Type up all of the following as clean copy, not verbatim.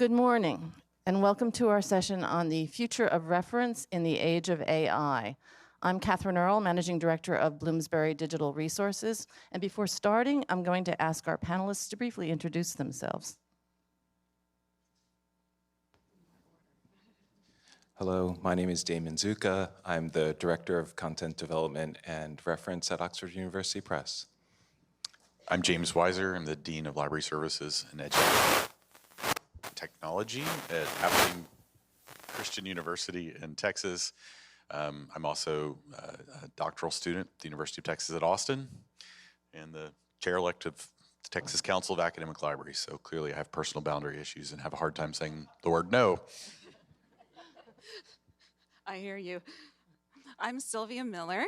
Good morning, and welcome to our session on the future of reference in the age of AI. I'm Kathryn Earle, Managing Director of Bloomsbury Digital Resources, and before starting, I'm going to ask our panelists to briefly introduce themselves. Hello, my name is Damon Zucca. I'm the Director of Content Development and Reference at Oxford University Press. I'm James Weiser. I'm the Dean of Library Services and Education Technology at Abilene Christian University in Texas. I'm also a doctoral student at the University of Texas at Austin and the chair-elect of the Texas Council of Academic Libraries. So clearly I have personal boundary issues and have a hard time saying the word no. I hear you. I'm Sylvia Miller.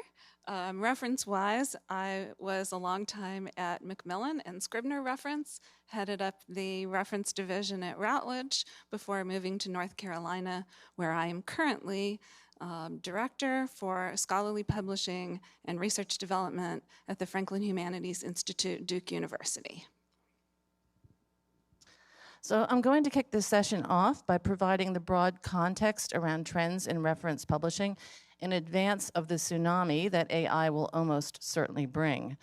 Reference-wise, I was a long time at Macmillan and Scribner Reference, headed up the reference division at Routledge before moving to North Carolina, where I am currently Director for Scholarly Publishing and Research Development at the Franklin Humanities Institute, Duke University. So I'm going to kick this session off by providing the broad context around trends in reference publishing in advance of the tsunami that AI will almost certainly bring.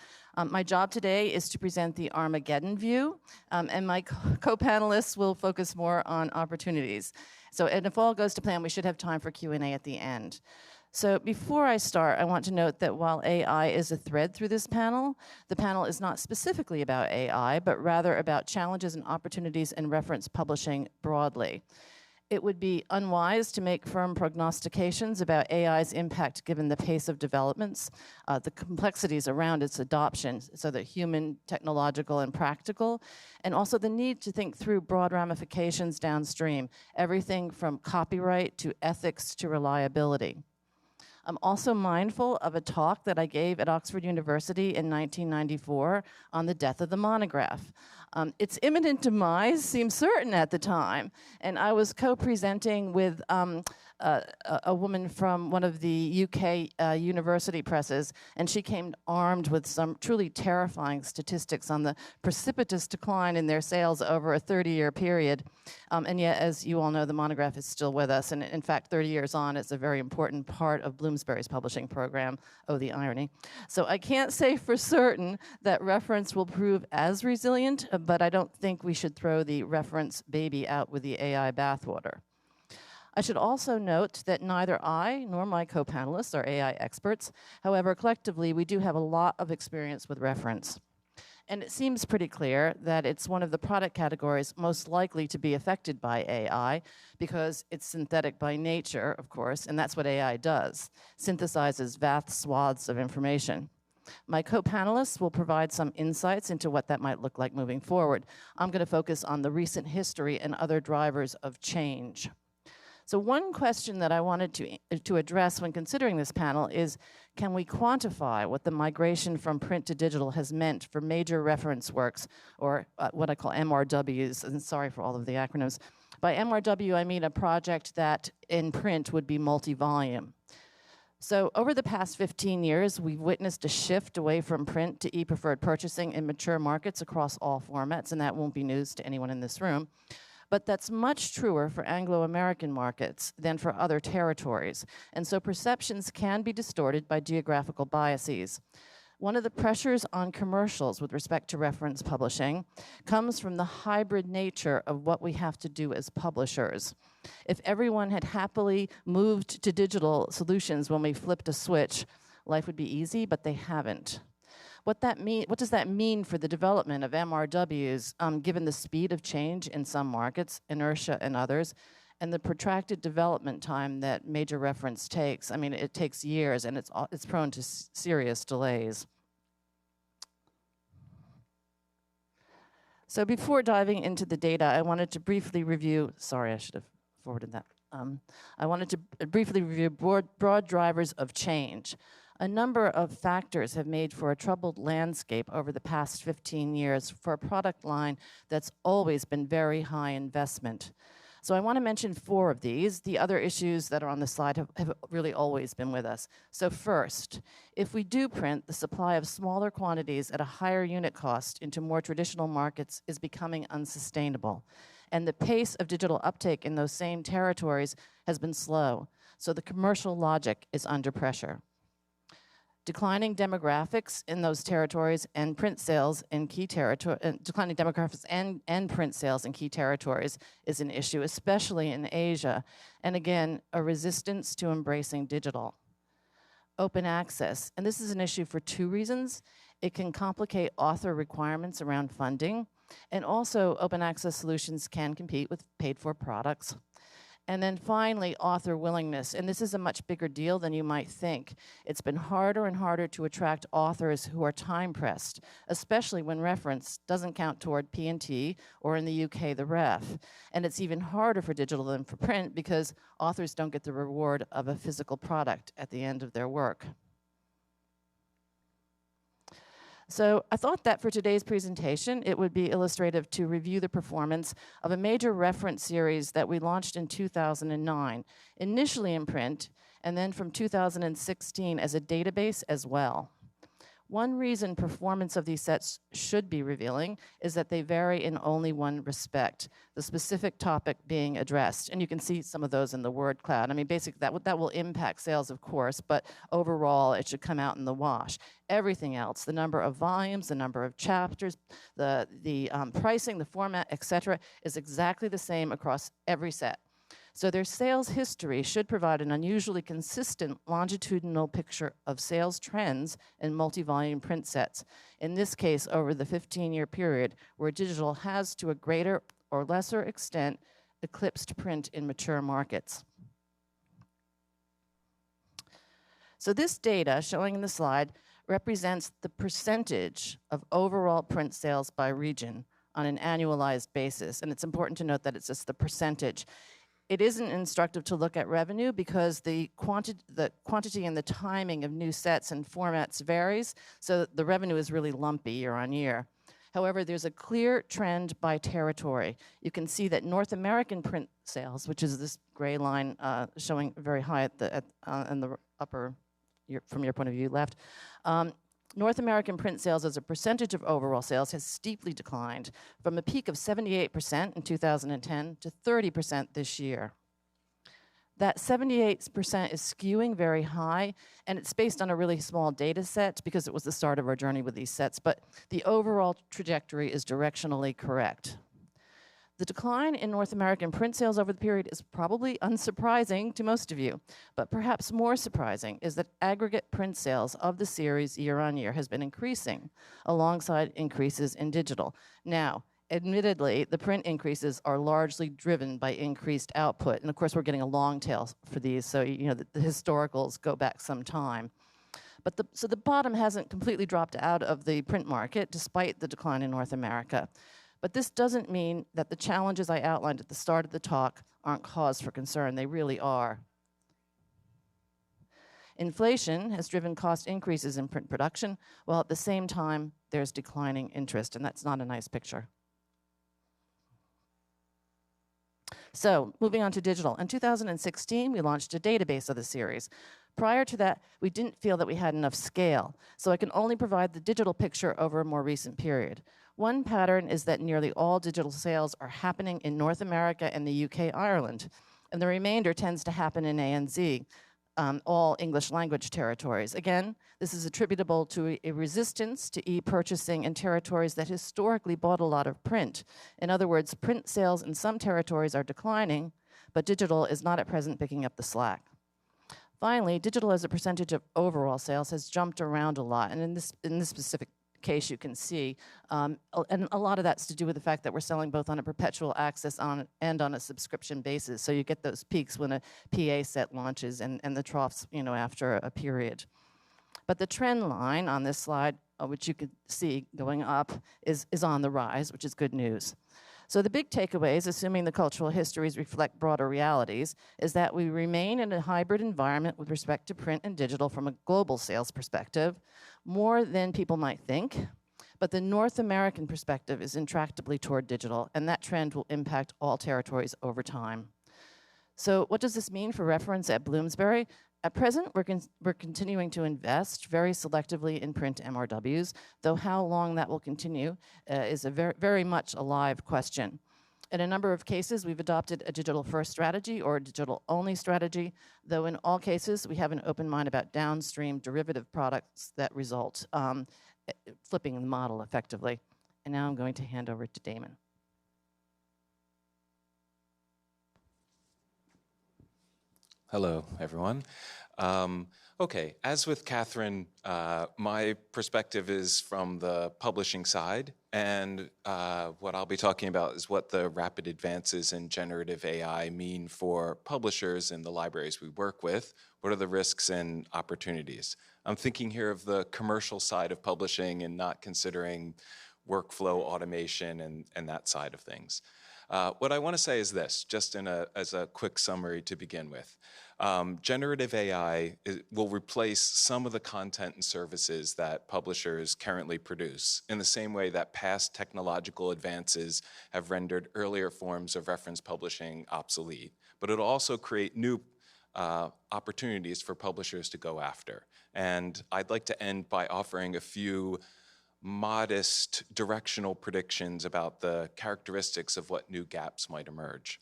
My job today is to present the Armageddon view, and my co-panelists will focus more on opportunities. So, and if all goes to plan, we should have time for Q&A at the end. So before I start, I want to note that while AI is a thread through this panel, the panel is not specifically about AI, but rather about challenges and opportunities in reference publishing broadly. It would be unwise to make firm prognostications about AI's impact given the pace of developments, the complexities around its adoption, so that human, technological, and practical, and also the need to think through broad ramifications downstream, everything from copyright to ethics to reliability. I'm also mindful of a talk that I gave at Oxford University in 1994 on the death of the monograph. Its imminent demise seemed certain at the time, and I was co-presenting with a woman from one of the UK university presses, and she came armed with some truly terrifying statistics on the precipitous decline in their sales over a 30-year period. And yet, as you all know, the monograph is still with us, and in fact, 30 years on, it's a very important part of Bloomsbury's publishing program. Oh, the irony. So I can't say for certain that reference will prove as resilient, but I don't think we should throw the reference baby out with the AI bathwater. I should also note that neither I nor my co-panelists are AI experts. However, collectively, we do have a lot of experience with reference. And it seems pretty clear that it's one of the product categories most likely to be affected by AI because it's synthetic by nature, of course, and that's what AI does, synthesizes vast swaths of information. My co-panelists will provide some insights into what that might look like moving forward. I'm going to focus on the recent history and other drivers of change. So one question that I wanted to address when considering this panel is, can we quantify what the migration from print to digital has meant for major reference works, or what I call MRWs, and sorry for all of the acronyms. By MRW, I mean a project that in print would be multi-volume. So over the past 15 years, we've witnessed a shift away from print to e-preferred purchasing in mature markets across all formats, and that won't be news to anyone in this room. But that's much truer for Anglo-American markets than for other territories. And so perceptions can be distorted by geographical biases. One of the pressures on commercials with respect to reference publishing comes from the hybrid nature of what we have to do as publishers. If everyone had happily moved to digital solutions when we flipped a switch, life would be easy, but they haven't. What does that mean for the development of MRWs, given the speed of change in some markets, inertia in others, and the protracted development time that major reference takes? I mean, it takes years, and it's prone to serious delays. So before diving into the data, I wanted to briefly review, sorry, I should have forwarded that. I wanted to briefly review broad drivers of change. A number of factors have made for a troubled landscape over the past 15 years for a product line that's always been very high investment. So I want to mention 4 of these. The other issues that are on the slide have really always been with us. So first, if we do print, the supply of smaller quantities at a higher unit cost into more traditional markets is becoming unsustainable. and the pace of digital uptake in those same territories has been slow. So the commercial logic is under pressure. Declining demographics in those territories and print sales in key declining demographics and print sales in key territories is an issue, especially in Asia. And again, a resistance to embracing digital. Open access, and this is an issue for two reasons. It can complicate author requirements around funding, and also open access solutions can compete with paid-for products. And then finally, author willingness. And this is a much bigger deal than you might think. It's been harder and harder to attract authors who are time-pressed, especially when reference doesn't count toward P&T, or in the UK, the ref. And it's even harder for digital than for print because authors don't get the reward of a physical product at the end of their work. So I thought that for today's presentation, it would be illustrative to review the performance of a major reference series that we launched in 2009, initially in print, and then from 2016 as a database as well. One reason performance of these sets should be revealing is that they vary in only one respect, the specific topic being addressed. And you can see some of those in the word cloud. I mean, basically, that will impact sales, of course, but overall, it should come out in the wash. Everything else, the number of volumes, the number of chapters, the pricing, the format, etc., is exactly the same across every set. So their sales history should provide an unusually consistent longitudinal picture of sales trends in multi-volume print sets, in this case over the 15-year period where digital has, to a greater or lesser extent, eclipsed print in mature markets. So this data, showing in the slide, represents the percentage of overall print sales by region on an annualized basis, and it's important to note that it's just the percentage. It isn't instructive to look at revenue because the quantity and the timing of new sets and formats varies, so the revenue is really lumpy year on year. However, there's a clear trend by territory. You can see that North American print sales, which is this gray line showing very high in the upper, from your point of view, left, North American print sales as a percentage of overall sales has steeply declined from a peak of 78% in 2010 to 30% this year. That 78% is skewing very high, and it's based on a really small data set because it was the start of our journey with these sets, but the overall trajectory is directionally correct. The decline in North American print sales over the period is probably unsurprising to most of you, but perhaps more surprising is that aggregate print sales of the series year on year has been increasing alongside increases in digital. Now, admittedly, the print increases are largely driven by increased output, and of course we're getting a long tail for these, so you know the historicals go back some time. But so the bottom hasn't completely dropped out of the print market despite the decline in North America. But this doesn't mean that the challenges I outlined at the start of the talk aren't cause for concern. They really are. Inflation has driven cost increases in print production, while at the same time, there's declining interest, and that's not a nice picture. So, moving on to digital. In 2016, we launched a database of the series. Prior to that, we didn't feel that we had enough scale, so I can only provide the digital picture over a more recent period. One pattern is that nearly all digital sales are happening in North America and the UK, Ireland, and the remainder tends to happen in ANZ, all English language territories. Again, this is attributable to a resistance to e-purchasing in territories that historically bought a lot of print. In other words, print sales in some territories are declining, but digital is not at present picking up the slack. Finally, digital as a percentage of overall sales has jumped around a lot, and in this specific case you can see, and a lot of that's to do with the fact that we're selling both on a perpetual access and on a subscription basis, so you get those peaks when a PA set launches and the troughs, you know, after a period. But the trend line on this slide, which you can see going up, is on the rise, which is good news. So the big takeaways, assuming the cultural histories reflect broader realities, is that we remain in a hybrid environment with respect to print and digital from a global sales perspective, more than people might think, but the North American perspective is intractably toward digital, and that trend will impact all territories over time. So what does this mean for reference at Bloomsbury? At present, we're continuing to invest very selectively in print MRWs, though how long that will continue is a very much a live question. In a number of cases, we've adopted a digital-first strategy or a digital-only strategy, though in all cases, we have an open mind about downstream derivative products that result, flipping the model effectively. And now I'm going to hand over to Damon. Hello, everyone. Okay, as with Kathryn, my perspective is from the publishing side, and what I'll be talking about is what the rapid advances in generative AI mean for publishers in the libraries we work with. What are the risks and opportunities? I'm thinking here of the commercial side of publishing and not considering workflow automation and that side of things. What I want to say is this, just as a quick summary to begin with. Generative AI will replace some of the content and services that publishers currently produce in the same way that past technological advances have rendered earlier forms of reference publishing obsolete. But it'll also create new opportunities for publishers to go after. And I'd like to end by offering a few modest directional predictions about the characteristics of what new gaps might emerge.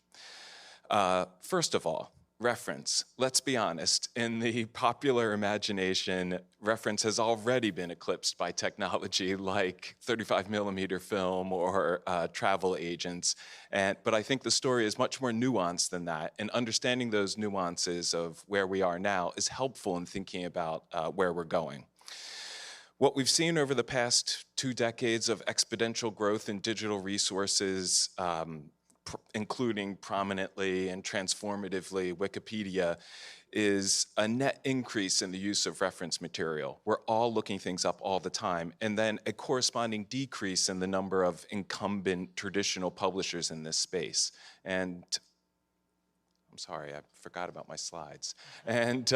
First of all, reference. Let's be honest, in the popular imagination, reference has already been eclipsed by technology like 35mm film or travel agents. But I think the story is much more nuanced than that, and understanding those nuances of where we are now is helpful in thinking about where we're going. What we've seen over the past 2 decades of exponential growth in digital resources, including prominently and transformatively Wikipedia, is a net increase in the use of reference material. We're all looking things up all the time, and then a corresponding decrease in the number of incumbent traditional publishers in this space. And I'm sorry, I forgot about my slides. And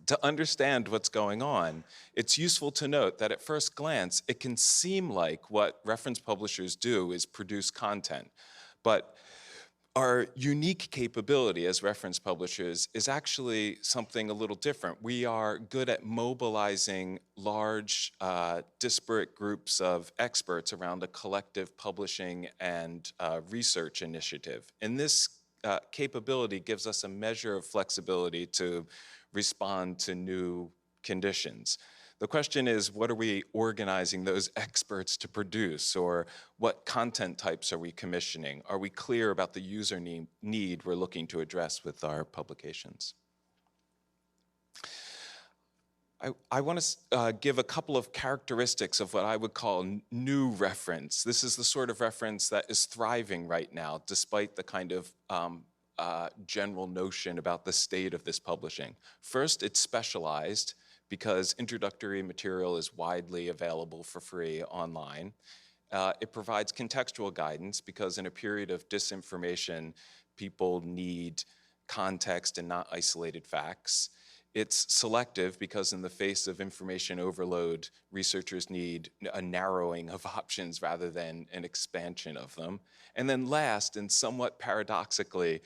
to understand what's going on, it's useful to note that at first glance, it can seem like what reference publishers do is produce content. But our unique capability as reference publishers is actually something a little different. We are good at mobilizing large, disparate groups of experts around a collective publishing and research initiative. And this capability gives us a measure of flexibility to respond to new conditions. The question is, what are we organizing those experts to produce, or what content types are we commissioning? Are we clear about the user need we're looking to address with our publications? I want to give a couple of characteristics of what I would call new reference. This is the sort of reference that is thriving right now, despite the kind of general notion about the state of this publishing. First, it's specialized because introductory material is widely available for free online. It provides contextual guidance because in a period of disinformation, people need context and not isolated facts. It's selective because in the face of information overload, researchers need a narrowing of options rather than an expansion of them. And then last, and somewhat paradoxically,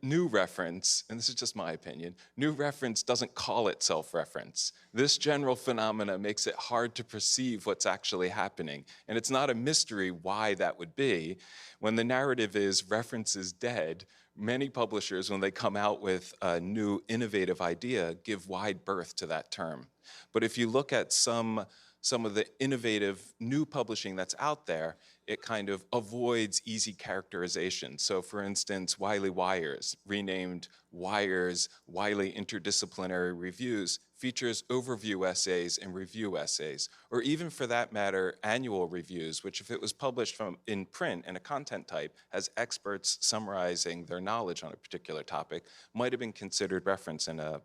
new reference, and this is just my opinion, new reference doesn't call itself reference. This general phenomena makes it hard to perceive what's actually happening. And it's not a mystery why that would be. When the narrative is reference is dead, many publishers, when they come out with a new innovative idea, give wide berth to that term. But if you look at some of the innovative new publishing that's out there, it kind of avoids easy characterization. So for instance, Wiley Wires, renamed Wires, Wiley Interdisciplinary Reviews, features overview essays and review essays, or even for that matter, annual reviews, which if it was published in print in a content type, has experts summarizing their knowledge on a particular topic, might have been considered reference in a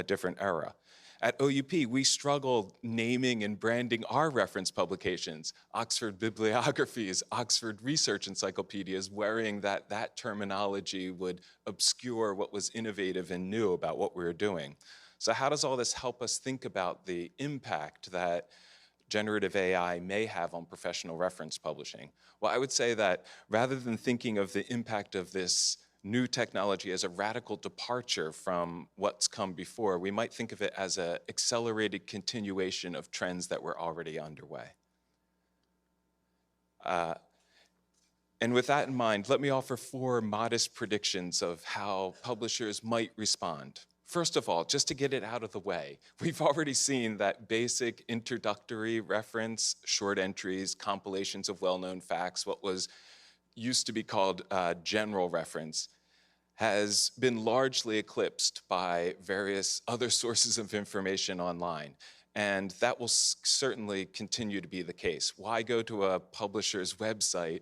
different era. At OUP, we struggled naming and branding our reference publications, Oxford bibliographies, Oxford research encyclopedias, worrying that that terminology would obscure what was innovative and new about what we were doing. So how does all this help us think about the impact that generative AI may have on professional reference publishing? Well, I would say that rather than thinking of the impact of this new technology as a radical departure from what's come before, we might think of it as an accelerated continuation of trends that were already underway. And with that in mind, let me offer 4 modest predictions of how publishers might respond. First of all, just to get it out of the way, we've already seen that basic introductory reference, short entries, compilations of well-known facts, what was used to be called general reference, has been largely eclipsed by various other sources of information online. And that will certainly continue to be the case. Why go to a publisher's website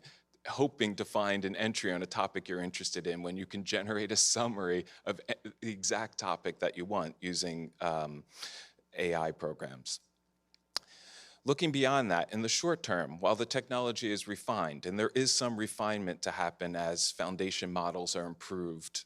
hoping to find an entry on a topic you're interested in when you can generate a summary of the exact topic that you want using AI programs? Looking beyond that, in the short term, while the technology is refined, and there is some refinement to happen as foundation models are improved,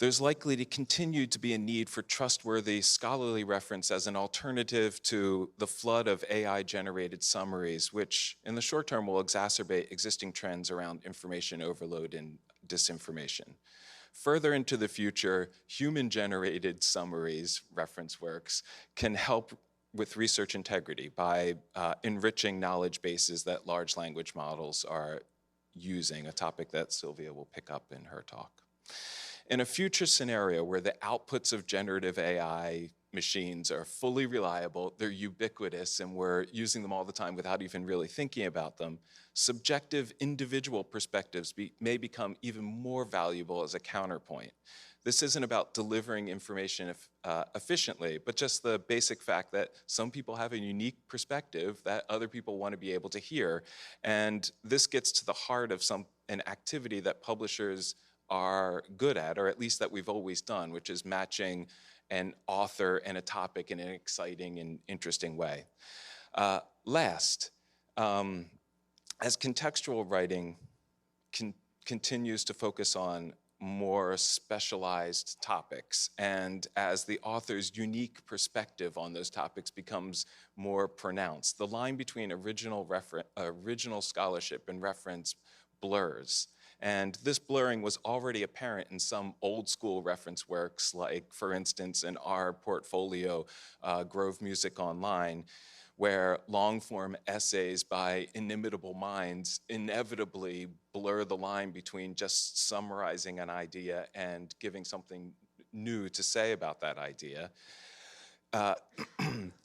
there's likely to continue to be a need for trustworthy scholarly reference as an alternative to the flood of AI-generated summaries, which in the short term will exacerbate existing trends around information overload and disinformation. Further into the future, human-generated summaries, reference works, can help with research integrity by enriching knowledge bases that large language models are using, a topic that Sylvia will pick up in her talk. In a future scenario where the outputs of generative AI machines are fully reliable, they're ubiquitous, and we're using them all the time without even really thinking about them, subjective individual perspectives may become even more valuable as a counterpoint. This isn't about delivering information efficiently, but just the basic fact that some people have a unique perspective that other people want to be able to hear. And this gets to the heart of an activity that publishers are good at, or at least that we've always done, which is matching an author and a topic in an exciting and interesting way. Last, as contextual writing continues to focus on more specialized topics, and as the author's unique perspective on those topics becomes more pronounced, the line between original scholarship and reference blurs. And this blurring was already apparent in some old school reference works, like, for instance, in our portfolio, Grove Music Online, where long-form essays by inimitable minds inevitably blur the line between just summarizing an idea and giving something new to say about that idea.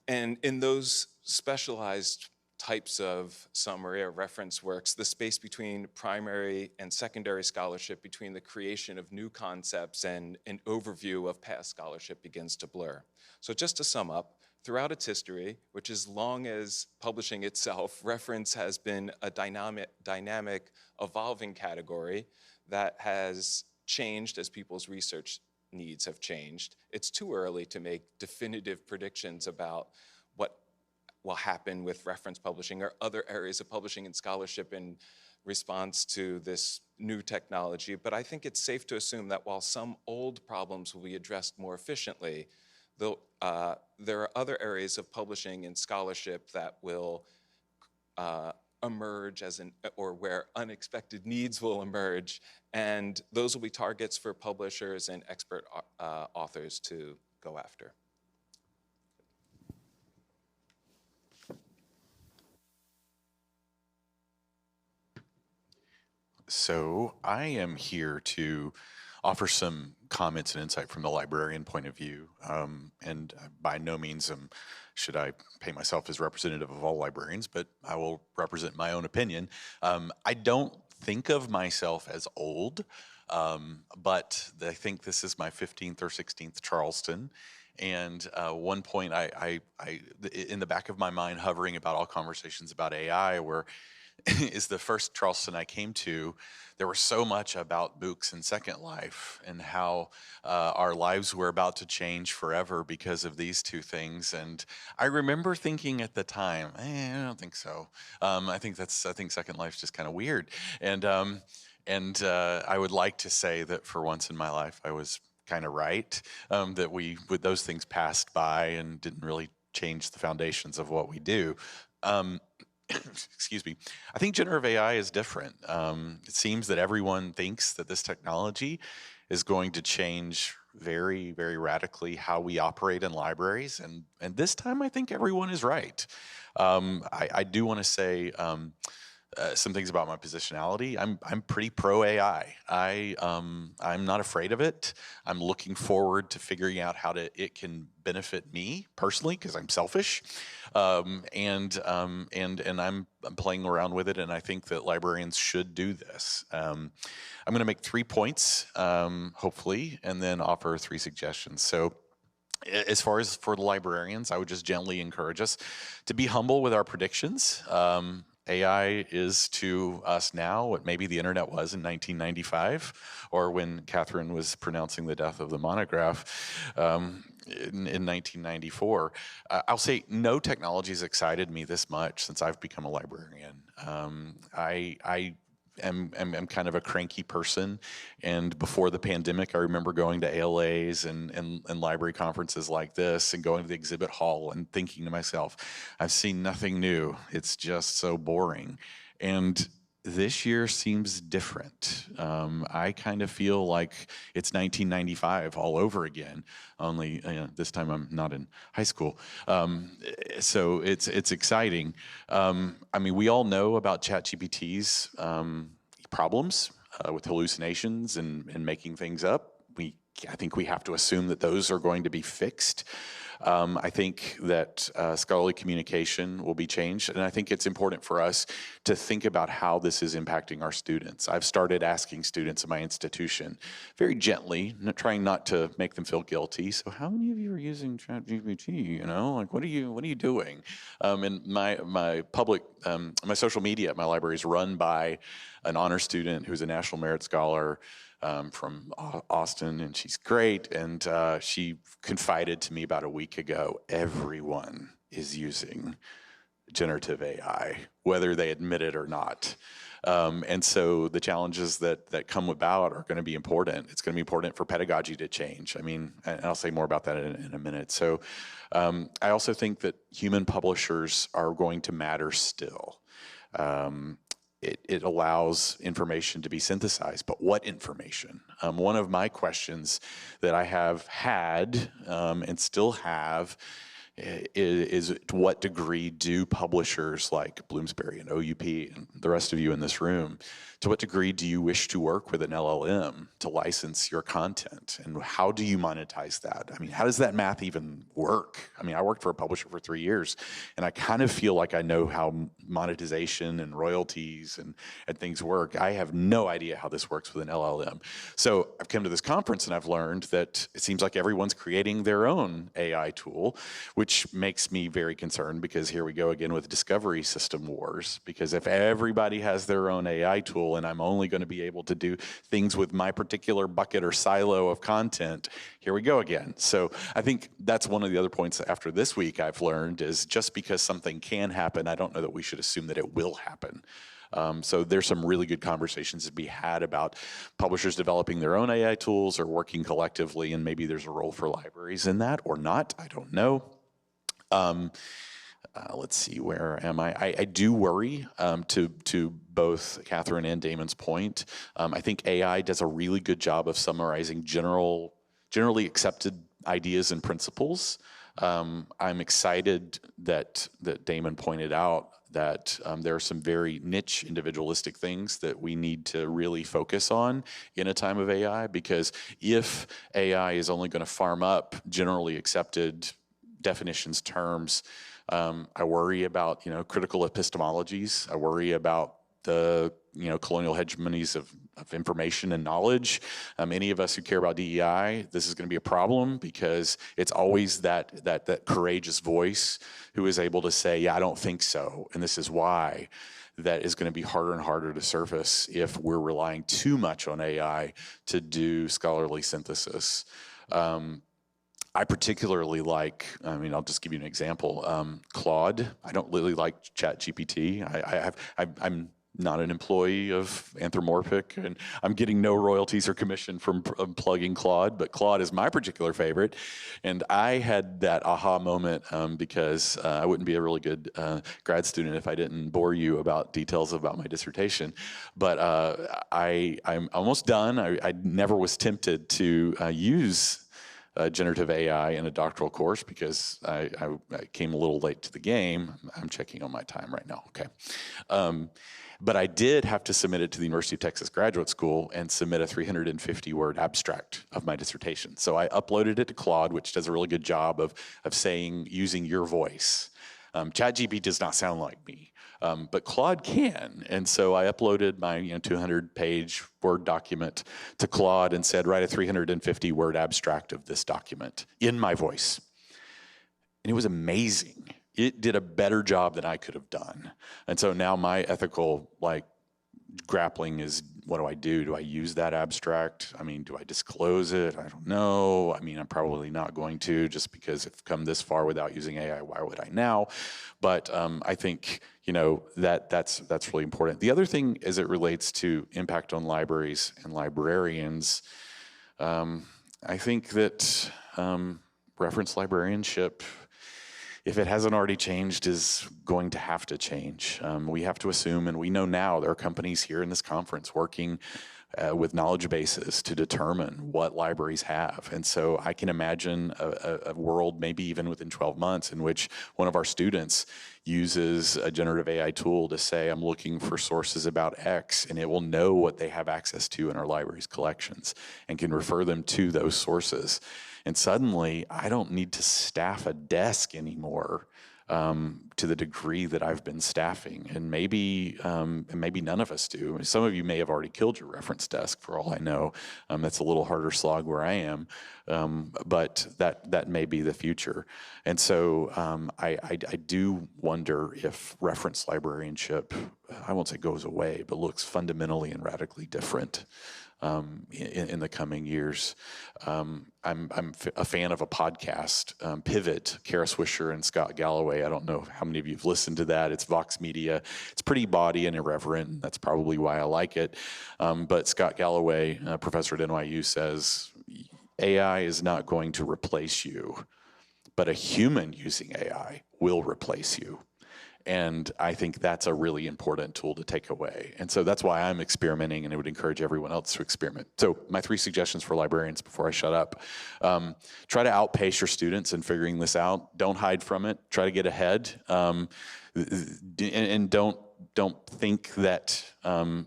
And in those specialized types of summary or reference works, the space between primary and secondary scholarship, between the creation of new concepts and an overview of past scholarship, begins to blur. So just to sum up, throughout its history, which as long as publishing itself, reference has been a dynamic, evolving category that has changed as people's research needs have changed. It's too early to make definitive predictions about what will happen with reference publishing or other areas of publishing and scholarship in response to this new technology. But I think it's safe to assume that while some old problems will be addressed more efficiently, there are other areas of publishing and scholarship that will emerge or where unexpected needs will emerge, and those will be targets for publishers and expert authors to go after. So I am here to offer some comments and insight from the librarian point of view. And by no means should I pay myself as representative of all librarians, but I will represent my own opinion. I don't think of myself as old, but I think this is my 15th or 16th Charleston. And one point in the back of my mind, hovering about all conversations about AI, is the first Charleston I came to. There was so much about books and Second Life and how our lives were about to change forever because of these two things. And I remember thinking at the time, I don't think so. I think Second Life's just kind of weird. And I would like to say that for once in my life, I was kind of right, that those things passed by and didn't really change the foundations of what we do. Excuse me. I think generative AI is different. It seems that everyone thinks that this technology is going to change very, very radically how we operate in libraries, and this time I think everyone is right. I do want to say some things about my positionality. I'm pretty pro AI. I'm not afraid of it. I'm looking forward to figuring out how it can benefit me personally, because I'm selfish, and I'm playing around with it. And I think that librarians should do this. I'm going to make 3 points, hopefully, and then offer 3 suggestions. So, as far as for the librarians, I would just gently encourage us to be humble with our predictions. AI is to us now what maybe the internet was in 1995, or when Kathryn was pronouncing the death of the monograph in 1994. I'll say no technology has excited me this much since I've become a librarian. I am kind of a cranky person, and before the pandemic I remember going to ALAs and library conferences like this and going to the exhibit hall and thinking to myself, I've seen nothing new, it's just so boring. And this year seems different. I kind of feel like it's 1995 all over again, only this time I'm not in high school. So it's exciting. I mean, we all know about ChatGPT's problems with hallucinations and making things up. I think we have to assume that those are going to be fixed. I think that scholarly communication will be changed, and I think it's important for us to think about how this is impacting our students. I've started asking students at my institution very gently, trying not to make them feel guilty. So, how many of you are using ChatGPT? You know, like what are you doing? And my public, my social media at my library is run by an honor student who's a National Merit Scholar from Austin, and she's great. And she confided to me about a week ago, everyone is using generative AI, whether they admit it or not. And so the challenges that come about are going to be important. It's going to be important for pedagogy to change. I mean, and I'll say more about that in a minute. So I also think that human publishers are going to matter still. It allows information to be synthesized, but what information? One of my questions that I have had and still have is to what degree do publishers like Bloomsbury and OUP and the rest of you in this room, to what degree do you wish to work with an LLM to license your content? And how do you monetize that? I mean, how does that math even work? I mean, I worked for a publisher for 3 years, and I kind of feel like I know how monetization and royalties and things work. I have no idea how this works with an LLM. So I've come to this conference and I've learned that it seems like everyone's creating their own AI tool, which makes me very concerned, because here we go again with discovery system wars. Because if everybody has their own AI tool and I'm only going to be able to do things with my particular bucket or silo of content, here we go again. So I think that's one of the other points after this week I've learned is just because something can happen, I don't know that we should assume that it will happen. So there's some really good conversations to be had about publishers developing their own AI tools or working collectively, and maybe there's a role for libraries in that or not. I don't know. Let's see, where am I? I do worry, to both Kathryn and Damon's point. I think AI does a really good job of summarizing generally accepted ideas and principles. I'm excited that Damon pointed out that there are some very niche individualistic things that we need to really focus on in a time of AI, because if AI is only going to farm up generally accepted definitions, terms, I worry about critical epistemologies. I worry about the colonial hegemonies of information and knowledge. Any of us who care about DEI, this is going to be a problem, because it's always that courageous voice who is able to say, yeah, I don't think so, and this is why. That is going to be harder and harder to surface if we're relying too much on AI to do scholarly synthesis. I particularly like, I'll just give you an example. Claude, I don't really like ChatGPT. I'm not an employee of Anthropomorphic, and I'm getting no royalties or commission from plugging Claude, but Claude is my particular favorite. And I had that aha moment because I wouldn't be a really good grad student if I didn't bore you about details about my dissertation. But I'm almost done. I never was tempted to use generative AI in a doctoral course because I came a little late to the game. I'm checking on my time right now. Okay. But I did have to submit it to the University of Texas Graduate School and submit a 350-word abstract of my dissertation. So I uploaded it to Claude, which does a really good job of using your voice. ChatGPT does not sound like me, but Claude can. And so I uploaded my 200-page Word document to Claude and said, write a 350-word abstract of this document in my voice. And it was amazing. It did a better job than I could have done. And so now my ethical grappling is, what do I do? Do I use that abstract? I mean, do I disclose it? I don't know. I mean, I'm probably not going to, just because I've come this far without using AI, why would I now? But I think, that's really important. The other thing as it relates to impact on libraries and librarians, I think that reference librarianship, if it hasn't already changed, is going to have to change. We have to assume, and we know now, there are companies here in this conference working with knowledge bases to determine what libraries have. And so I can imagine a world, maybe even within 12 months, in which one of our students uses a generative AI tool to say, I'm looking for sources about X, and it will know what they have access to in our library's collections and can refer them to those sources. And suddenly, I don't need to staff a desk anymore to the degree that I've been staffing. And maybe none of us do. Some of you may have already killed your reference desk, for all I know. That's a little harder slog where I am, but that may be the future. And so I do wonder if reference librarianship, I won't say goes away, but looks fundamentally and radically different in the coming years. I'm a fan of a podcast, Pivot, Kara Swisher and Scott Galloway. I don't know how many of you have listened to that. It's Vox Media. It's pretty bawdy and irreverent. That's probably why I like it. But Scott Galloway, professor at NYU, says AI is not going to replace you, but a human using AI will replace you. And I think that's a really important tool to take away. And so that's why I'm experimenting, and I would encourage everyone else to experiment. So my 3 suggestions for librarians before I shut up. Try to outpace your students in figuring this out. Don't hide from it. Try to get ahead. And don't think that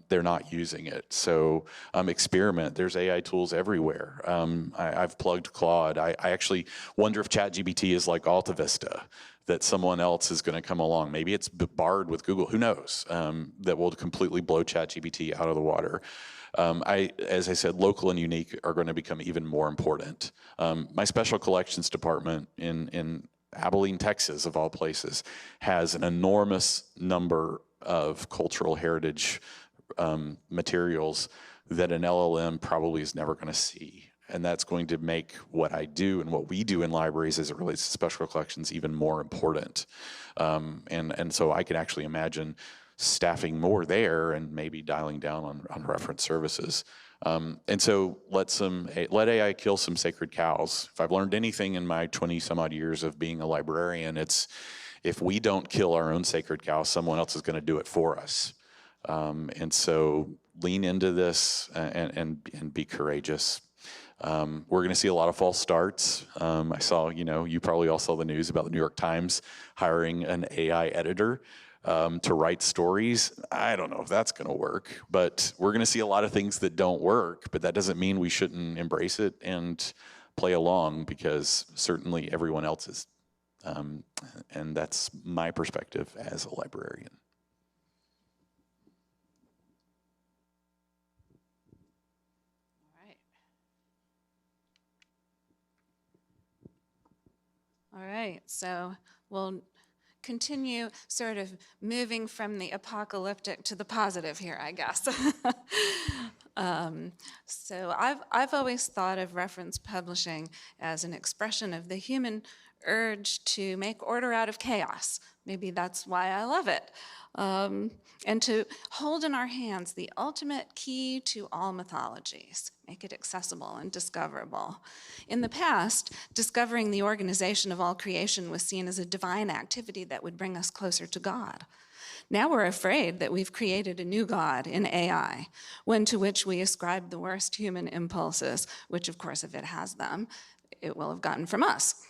they're not using it. So experiment. There's AI tools everywhere. I've plugged Claude. I actually wonder if ChatGPT is like Alta Vista, that someone else is going to come along. Maybe it's barred with Google, who knows, that will completely blow ChatGPT out of the water. As I said, local and unique are going to become even more important. My special collections department in Abilene, Texas, of all places, has an enormous number of cultural heritage materials that an LLM probably is never going to see. And that's going to make what I do and what we do in libraries as it relates to special collections even more important. And so I can actually imagine staffing more there and maybe dialing down on reference services. And so let AI kill some sacred cows. If I've learned anything in my 20 some odd years of being a librarian, it's if we don't kill our own sacred cow, someone else is going to do it for us. And so lean into this and be courageous. We're going to see a lot of false starts. I saw, you probably all saw the news about the New York Times hiring an AI editor to write stories. I don't know if that's going to work, but we're going to see a lot of things that don't work, but that doesn't mean we shouldn't embrace it and play along, because certainly everyone else is. And that's my perspective as a librarian. All right, so we'll continue sort of moving from the apocalyptic to the positive here, I guess. So I've always thought of reference publishing as an expression of the human urge to make order out of chaos. Maybe that's why I love it. And to hold in our hands the ultimate key to all mythologies, make it accessible and discoverable. In the past, discovering the organization of all creation was seen as a divine activity that would bring us closer to God. Now we're afraid that we've created a new God in AI, one to which we ascribe the worst human impulses, which of course, if it has them, it will have gotten from us.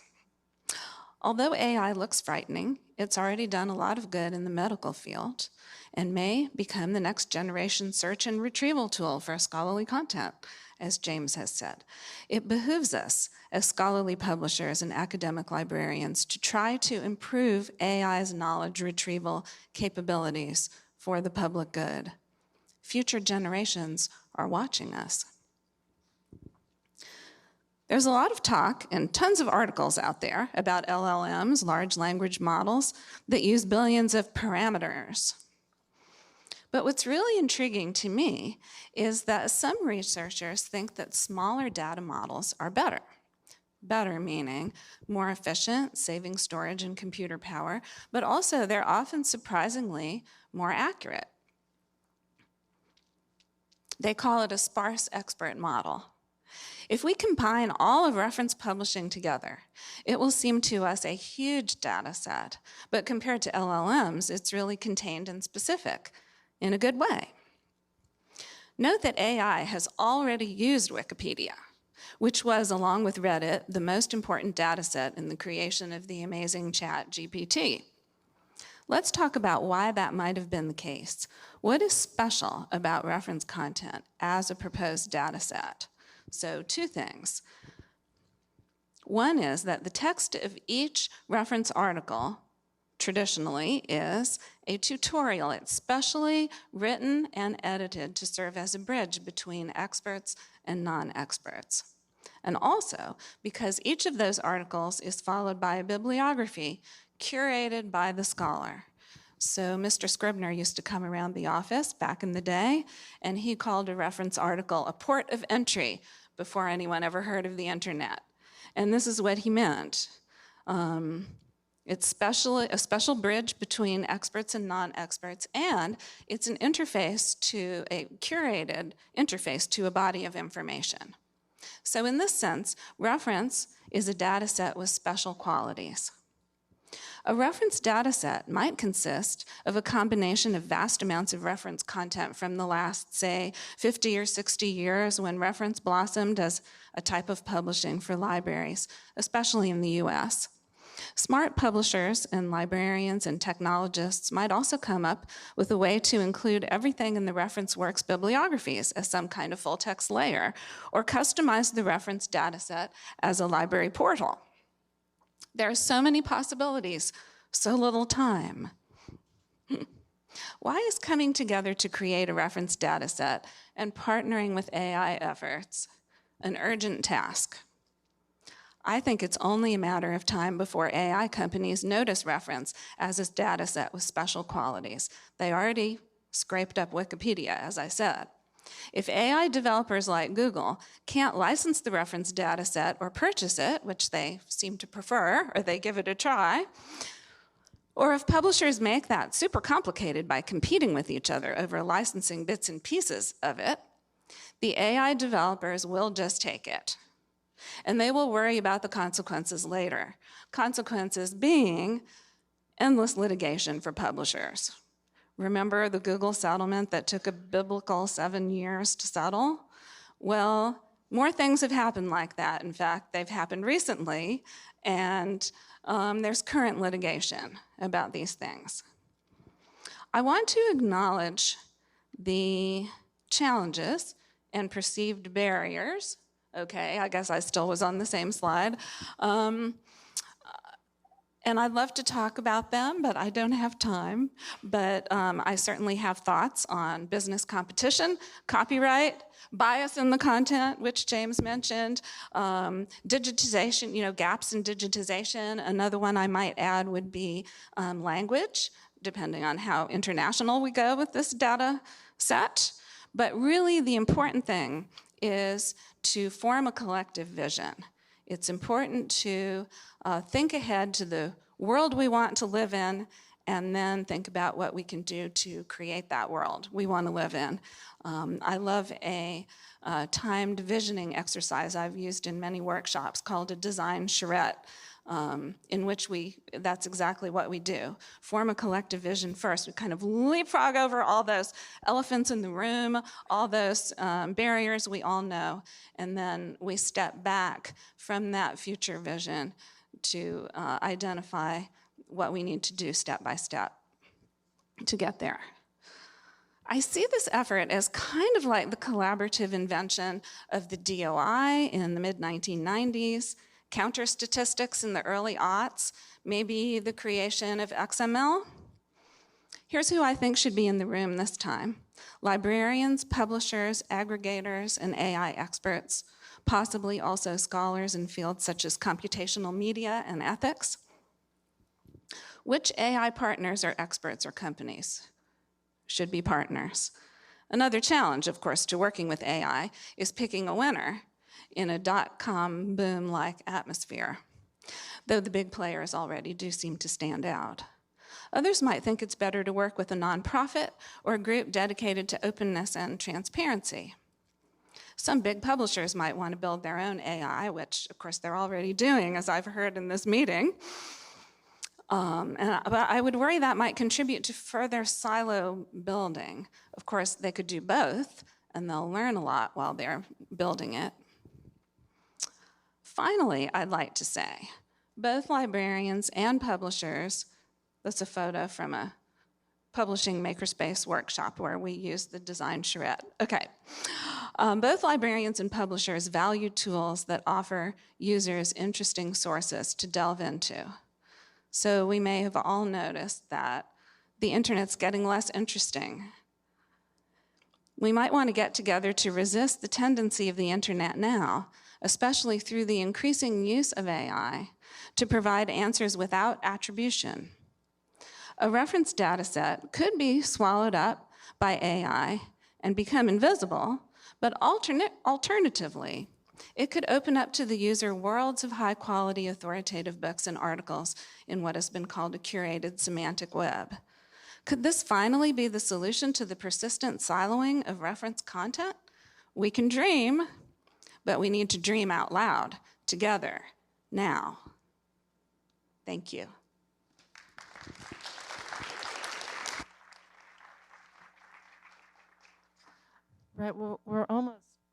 Although AI looks frightening, it's already done a lot of good in the medical field and may become the next generation search and retrieval tool for scholarly content, as James has said. It behooves us as scholarly publishers and academic librarians to try to improve AI's knowledge retrieval capabilities for the public good. Future generations are watching us. There's a lot of talk and tons of articles out there about LLMs, large language models, that use billions of parameters. But what's really intriguing to me is that some researchers think that smaller data models are better. Better meaning more efficient, saving storage and computer power, but also they're often surprisingly more accurate. They call it a sparse expert model. If we combine all of reference publishing together, it will seem to us a huge data set, but compared to LLMs, it's really contained and specific in a good way. Note that AI has already used Wikipedia, which was, along with Reddit, the most important data set in the creation of the amazing ChatGPT. Let's talk about why that might have been the case. What is special about reference content as a proposed data set? So 2 things. One is that the text of each reference article traditionally is a tutorial. It's specially written and edited to serve as a bridge between experts and non-experts. And also, because each of those articles is followed by a bibliography curated by the scholar. So Mr. Scribner used to come around the office back in the day, and he called a reference article a port of entry before anyone ever heard of the internet. And this is what he meant. It's a special bridge between experts and non-experts, and it's an interface to a curated interface to a body of information. So in this sense, reference is a data set with special qualities. A reference data set might consist of a combination of vast amounts of reference content from the last, say, 50 or 60 years when reference blossomed as a type of publishing for libraries, especially in the US. Smart publishers and librarians and technologists might also come up with a way to include everything in the reference work's bibliographies as some kind of full-text layer, or customize the reference data set as a library portal. There are so many possibilities, so little time. Why is coming together to create a reference data set and partnering with AI efforts an urgent task? I think it's only a matter of time before AI companies notice reference as a data set with special qualities. They already scraped up Wikipedia, as I said. If AI developers like Google can't license the reference data set or purchase it, which they seem to prefer, or they give it a try, or if publishers make that super complicated by competing with each other over licensing bits and pieces of it, the AI developers will just take it. And they will worry about the consequences later. Consequences being endless litigation for publishers. Remember the Google settlement that took a biblical 7 years to settle? Well, more things have happened like that. In fact, they've happened recently, and there's current litigation about these things. I want to acknowledge the challenges and perceived barriers. Okay, I guess I still was on the same slide. And I'd love to talk about them, but I don't have time. But I certainly have thoughts on business competition, copyright, bias in the content, which James mentioned, digitization, gaps in digitization. Another one I might add would be language, depending on how international we go with this data set. But really the important thing is to form a collective vision. It's important to think ahead to the world we want to live in, and then think about what we can do to create that world we want to live in. I love a timed visioning exercise I've used in many workshops called a design charrette. in which that's exactly what we do. Form a collective vision first. We kind of leapfrog over all those elephants in the room, all those barriers we all know, and then we step back from that future vision to identify what we need to do step by step to get there. I see this effort as kind of like the collaborative invention of the DOI in the mid-1990s, counter statistics in the early aughts, maybe the creation of XML. Here's who I think should be in the room this time: librarians, publishers, aggregators, and AI experts, possibly also scholars in fields such as computational media and ethics. Which AI partners or experts or companies should be partners? Another challenge, of course, to working with AI is picking a winner in a dot-com boom-like atmosphere, though the big players already do seem to stand out. Others might think it's better to work with a nonprofit or a group dedicated to openness and transparency. Some big publishers might want to build their own AI, which, of course, they're already doing, as I've heard in this meeting. But I would worry that might contribute to further silo building. Of course, they could do both, and they'll learn a lot while they're building it. Finally, I'd like to say, both librarians and publishers, that's a photo from a publishing makerspace workshop where we use the design charrette. Okay. Both librarians and publishers value tools that offer users interesting sources to delve into. So we may have all noticed that the internet's getting less interesting. We might want to get together to resist the tendency of the internet now, especially through the increasing use of AI, to provide answers without attribution. A reference data set could be swallowed up by AI and become invisible, but alternatively, it could open up to the user worlds of high-quality authoritative books and articles in what has been called a curated semantic web. Could this finally be the solution to the persistent siloing of reference content? We can dream, but we need to dream out loud, together, now. Thank you. Right, well, we're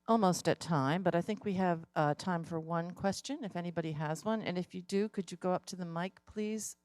almost at time, but I think we have time for one question, if anybody has one. And if you do, could you go up to the mic, please,